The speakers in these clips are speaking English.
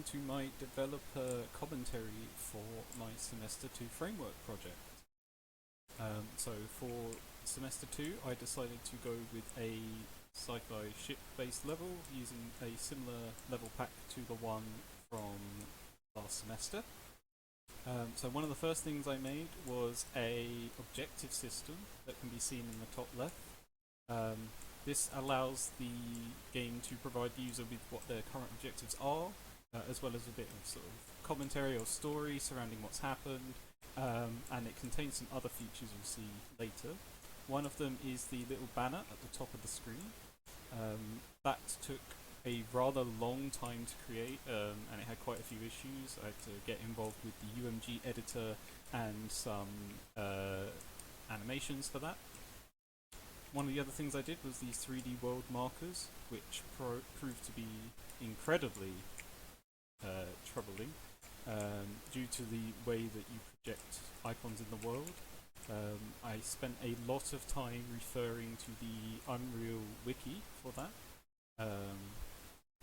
to my developer commentary for my Semester 2 framework project. So for Semester 2 I decided to go with a sci-fi ship-based level using a similar level pack to the one from last semester. So one of the first things I made was a objective system that can be seen in the top left. This allows the game to provide the user with what their current objectives are, as well as a bit of sort of commentary or story surrounding what's happened, and it contains some other features you'll see later. One of them is the little banner at the top of the screen. That took a rather long time to create, and it had quite a few issues. I had to get involved with the UMG editor and some animations for that. One of the other things I did was these 3D world markers, which proved to be incredibly troubling due to the way that you project icons in the world. I spent a lot of time referring to the Unreal wiki for that,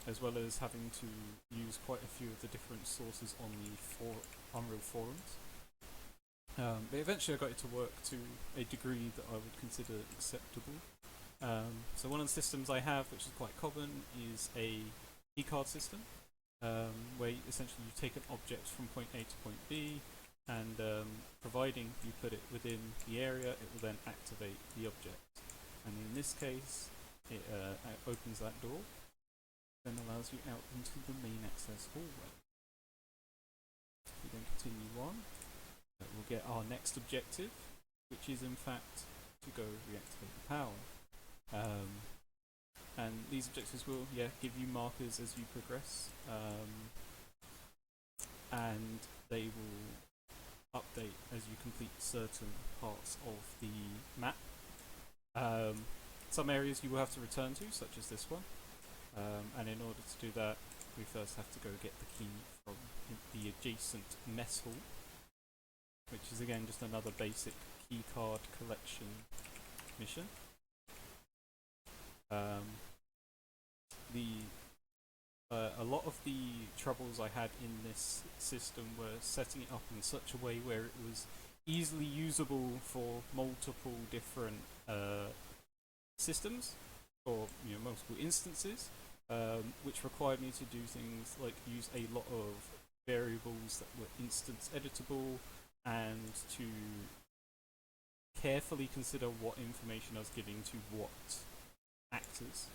as well as having to use quite a few of the different sources on the Unreal forums. But eventually I got it to work to a degree that I would consider acceptable. So one of the systems I have, which is quite common, is a keycard system, where essentially you take an object from point A to point B, and providing you put it within the area, it will then activate the object. And in this case, it opens that door, then allows you out into the main access hallway. We then continue on. We'll get our next objective, which is in fact to go reactivate the power. And these objectives will give you markers as you progress, and they will update as you complete certain parts of the map. Some areas you will have to return to, such as this one, and in order to do that we first have to go get the key from the adjacent mess hall, which is again just another basic keycard collection mission. A lot of the troubles I had in this system were setting it up in such a way where it was easily usable for multiple different systems, or multiple instances, which required me to do things like use a lot of variables that were instance editable, and to carefully consider what information I was giving to what actors.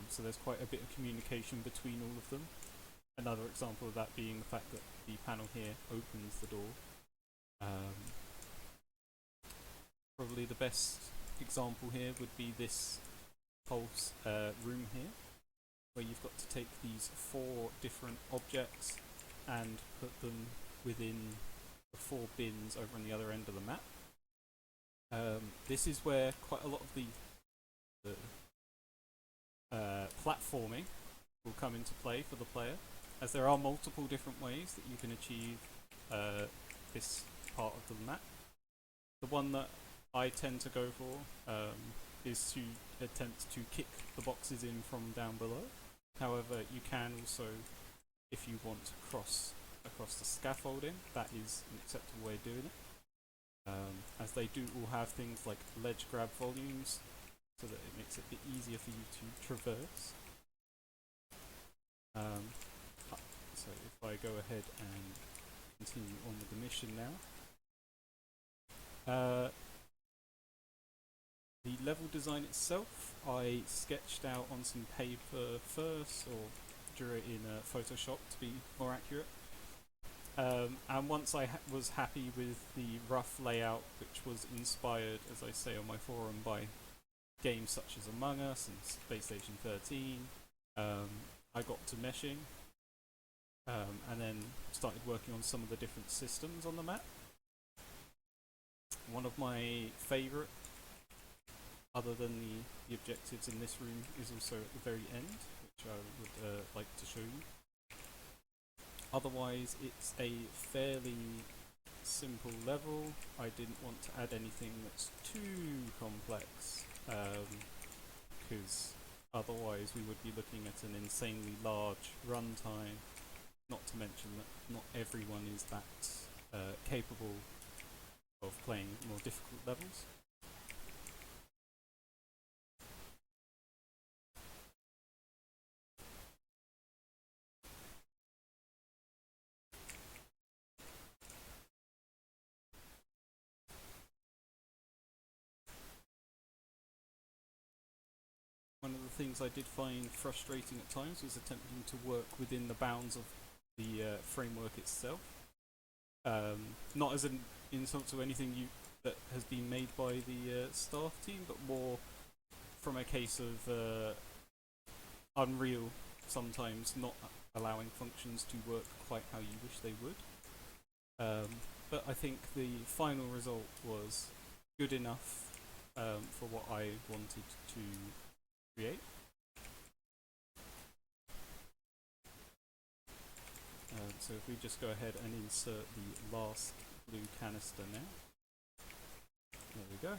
So there's quite a bit of communication between all of them. Another example of that being the fact that the panel here opens the door. Probably the best example here would be this whole room here, where you've got to take these 4 different objects and put them within the 4 bins over on the other end of the map. This is where quite a lot of the platforming will come into play for the player, as there are multiple different ways that you can achieve this part of the map. The one that I tend to go for is to attempt to kick the boxes in from down below. However, you can also, if you want to cross across the scaffolding, that is an acceptable way of doing it, as they do all have things like ledge grab volumes, so that it makes it a bit easier for you to traverse. So if I go ahead and continue on with the mission now. The level design itself, I sketched out on some paper first, or drew it in Photoshop to be more accurate. And once I was happy with the rough layout, which was inspired, as I say on my forum, by games such as Among Us and Space Station 13, I got to meshing, and then started working on some of the different systems on the map. One of my favourite, other than the objectives in this room, is also at the very end, which I would like to show you. Otherwise, it's a fairly simple level. I didn't want to add anything that's too complex, because otherwise we would be looking at an insanely large runtime, not to mention that not everyone is that capable of playing more difficult levels. One of the things I did find frustrating at times was attempting to work within the bounds of the framework itself. Not as an insult to anything that has been made by the staff team, but more from a case of Unreal sometimes not allowing functions to work quite how you wish they would. But I think the final result was good enough for what I wanted to create. So if we just go ahead and insert the last blue canister now. There we go.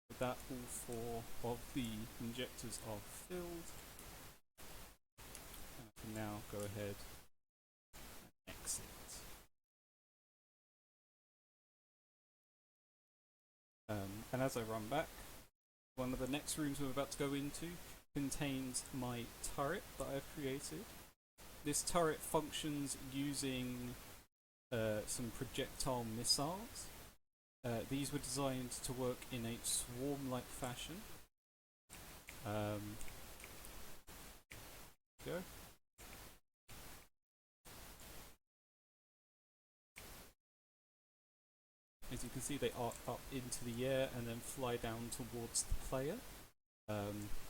With that, all 4 of the injectors are filled. And I can now go ahead and exit. And as I run back, one of the next rooms we're about to go into contains my turret that I've created. This turret functions using some projectile missiles. These were designed to work in a swarm-like fashion. Go. As you can see, they arc up into the air and then fly down towards the player,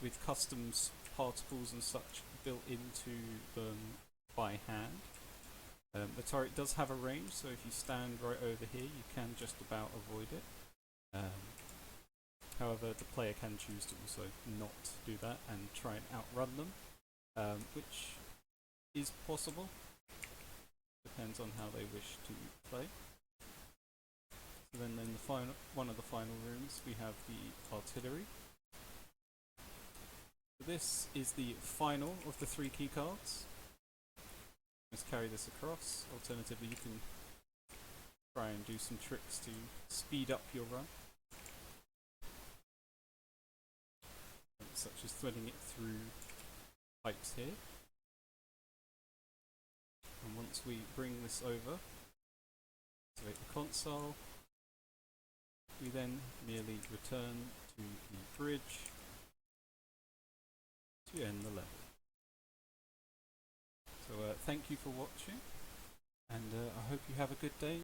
with customs particles and such built into them by hand. The turret does have a range, so if you stand right over here, you can just about avoid it. However, the player can choose to also not do that and try and outrun them, which is possible. Depends on how they wish to play. So then in the one of the final rooms, we have the artillery. So this is the final of the 3 key cards. Let's carry this across. Alternatively, you can try and do some tricks to speed up your run, such as threading it through pipes here. And once we bring this over, activate the console, we then merely return to the bridge to end the level. So thank you for watching, and I hope you have a good day.